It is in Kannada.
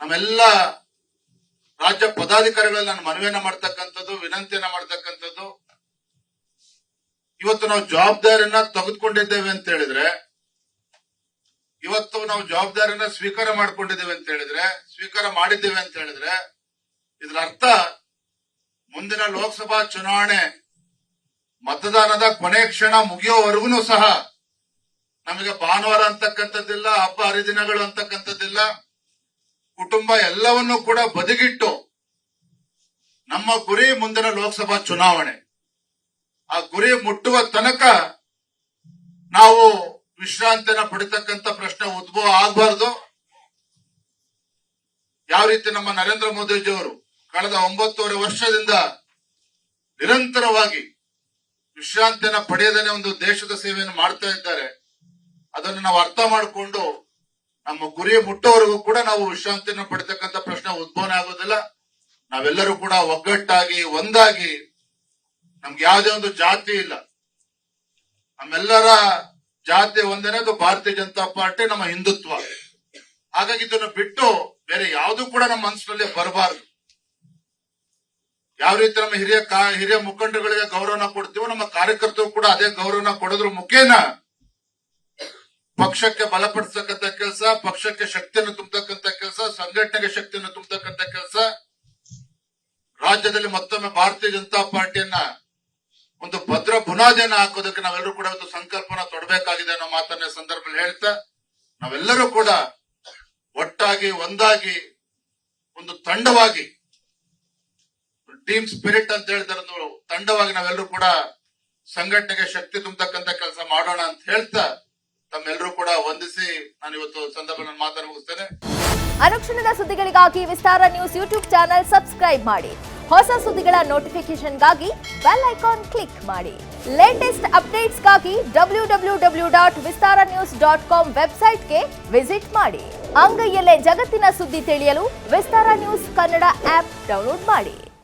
ನಮ್ಮೆಲ್ಲ ರಾಜ್ಯ ಪದಾಧಿಕಾರಿಗಳಲ್ಲಿ ನಾನು ಮನವಿಯನ್ನ ಮಾಡ್ತಕ್ಕಂಥದ್ದು, ವಿನಂತಿಯನ್ನ ಮಾಡ್ತಕ್ಕಂಥದ್ದು, ಇವತ್ತು ನಾವು ಜವಾಬ್ದಾರಿಯನ್ನ ತೆಗೆದುಕೊಂಡಿದ್ದೇವೆ ಅಂತ ಹೇಳಿದ್ರೆ, ಇವತ್ತು ನಾವು ಜವಾಬ್ದಾರಿಯನ್ನ ಸ್ವೀಕಾರ ಮಾಡಿದ್ದೇವೆ ಅಂತ ಹೇಳಿದ್ರೆ ಇದರ ಅರ್ಥ ಮುಂದಿನ ಲೋಕಸಭಾ ಚುನಾವಣೆ ಮತದಾನದ ಕೊನೆ ಕ್ಷಣ ಮುಗಿಯೋವರೆಗೂ ಸಹ ನಮಗೆ ಭಾನುವಾರ ಅಂತಕ್ಕಂಥದ್ದಿಲ್ಲ, ಹಬ್ಬ ಹರಿದಿನಗಳು ಅಂತಕ್ಕಂಥದ್ದಿಲ್ಲ. ಕುಟುಂಬ ಎಲ್ಲವನ್ನೂ ಕೂಡ ಬದಿಗಿಟ್ಟು ನಮ್ಮ ಗುರಿ ಮುಂದಿನ ಲೋಕಸಭಾ ಚುನಾವಣೆ. ಆ ಗುರಿ ಮುಟ್ಟುವ ತನಕ ನಾವು ವಿಶ್ರಾಂತಿಯನ್ನ ಪಡಿತಕ್ಕಂಥ ಪ್ರಶ್ನೆ ಉದ್ಭವ ಆಗಬಾರದು. ಯಾವ ರೀತಿ ನಮ್ಮ ನರೇಂದ್ರ ಮೋದಿಜಿಯವರು ಕಳೆದ 9.5 ವರ್ಷದಿಂದ ನಿರಂತರವಾಗಿ ವಿಶ್ರಾಂತಿಯನ್ನ ಪಡೆಯದೇನೆ ಒಂದು ದೇಶದ ಸೇವೆಯನ್ನು ಮಾಡ್ತಾ ಇದ್ದಾರೆ. ಅದನ್ನು ನಾವು ಅರ್ಥ ಮಾಡಿಕೊಂಡು ನಮ್ಮ ಗುರಿ ಮುಟ್ಟೋವರೆಗೂ ಕೂಡ ನಾವು ವಿಶ್ರಾಂತಿಯನ್ನು ಪಡಿತಕ್ಕಂಥ ಪ್ರಶ್ನೆ ಉದ್ಭವನೆ ಆಗೋದಿಲ್ಲ. ನಾವೆಲ್ಲರೂ ಕೂಡ ಒಗ್ಗಟ್ಟಾಗಿ ಒಂದಾಗಿ, ನಮ್ಗೆ ಯಾವುದೇ ಒಂದು ಜಾತಿ ಇಲ್ಲ, ನಮ್ಮೆಲ್ಲರ ಜಾತಿ ಒಂದೇನೆ, ಅದು ಭಾರತೀಯ ಜನತಾ ಪಾರ್ಟಿ, ನಮ್ಮ ಹಿಂದುತ್ವ. ಹಾಗಾಗಿ ಇದನ್ನು ಬಿಟ್ಟು ಬೇರೆ ಯಾವುದು ಕೂಡ ನಮ್ಮ ಮನಸ್ಸಿನಲ್ಲಿ ಬರಬಾರದು. ಯಾವ ರೀತಿ ನಮ್ಮ ಹಿರಿಯ ಮುಖಂಡಗಳಿಗೆ ಗೌರವನ ಕೊಡ್ತೀವೋ, ನಮ್ಮ ಕಾರ್ಯಕರ್ತರು ಕೂಡ ಅದೇ ಗೌರವನ ಕೊಡೋದ್ರ ಮುಖೇನ ಪಕ್ಷಕ್ಕೆ ಬಲಪಡಿಸತಕ್ಕಂಥ ಕೆಲಸ, ಪಕ್ಷಕ್ಕೆ ಶಕ್ತಿಯನ್ನು ತುಂಬತಕ್ಕಂಥ ಕೆಲಸ, ಸಂಘಟನೆಗೆ ಶಕ್ತಿಯನ್ನು ತುಂಬತಕ್ಕಂಥ ಕೆಲಸ, ರಾಜ್ಯದಲ್ಲಿ ಮತ್ತೊಮ್ಮೆ ಭಾರತೀಯ ಜನತಾ ಪಾರ್ಟಿಯನ್ನ ಒಂದು ಭದ್ರ ಬುನಾದಿಯನ್ನ ಹಾಕೋದಕ್ಕೆ ನಾವೆಲ್ಲರೂ ಕೂಡ ಒಂದು ಸಂಕಲ್ಪನ ತೊಡಬೇಕಾಗಿದೆ ಅನ್ನೋ ಮಾತನ್ನ ಸಂದರ್ಭದಲ್ಲಿ ಹೇಳ್ತಾ, ನಾವೆಲ್ಲರೂ ಕೂಡ ಒಟ್ಟಾಗಿ ಒಂದಾಗಿ ಒಂದು ತಂಡವಾಗಿ, ಟೀಮ್ ಸ್ಪಿರಿಟ್ ಅಂತ ಹೇಳ್ತಾರೆ, ತಂಡವಾಗಿ ನಾವೆಲ್ಲರೂ ಕೂಡ ಸಂಘಟನೆಗೆ ಶಕ್ತಿ ತುಂಬತಕ್ಕಂಥ ಕೆಲಸ ಮಾಡೋಣ ಅಂತ ಹೇಳ್ತಾ ತಮ್ಮೆಲ್ಲರೂ ಕೂಡ ವಂದಿಸಿ ನಾನು ಇವತ್ತು ಸಂದರ್ಭ ನನ್ನ ಮಾತನ್ನು ಮುಗಿಸ್ತೇನೆ. ಅನುಕ್ಷಣದ ಸುದ್ದಿಗಳಿಗಾಗಿ ವಿಸ್ತಾರ ನ್ಯೂಸ್ ಯೂಟ್ಯೂಬ್ ಚಾನೆಲ್ ಸಬ್ಸ್ಕ್ರೈಬ್ ಮಾಡಿ. ಹೊಸ ಸುದ್ದಿಗಳ ನೋಟಿಫಿಕೇಶನ್ಗಾಗಿ ಬೆಲ್ ಐಕಾನ್ ಕ್ಲಿಕ್ ಮಾಡಿ. ಲೇಟೆಸ್ಟ್ ಅಪ್ಡೇಟ್ಸ್ಗಾಗಿ www.vistaranews.com ವೆಬ್ಸೈಟ್ಗೆ ವಿಸಿಟ್ ಮಾಡಿ. ಅಂಗೈಯಲ್ಲೇ ಜಗತ್ತಿನ ಸುದ್ದಿ ತಿಳಿಯಲು ವಿಸ್ತಾರ ನ್ಯೂಸ್ ಕನ್ನಡ ಆಪ್ ಡೌನ್ಲೋಡ್ ಮಾಡಿ.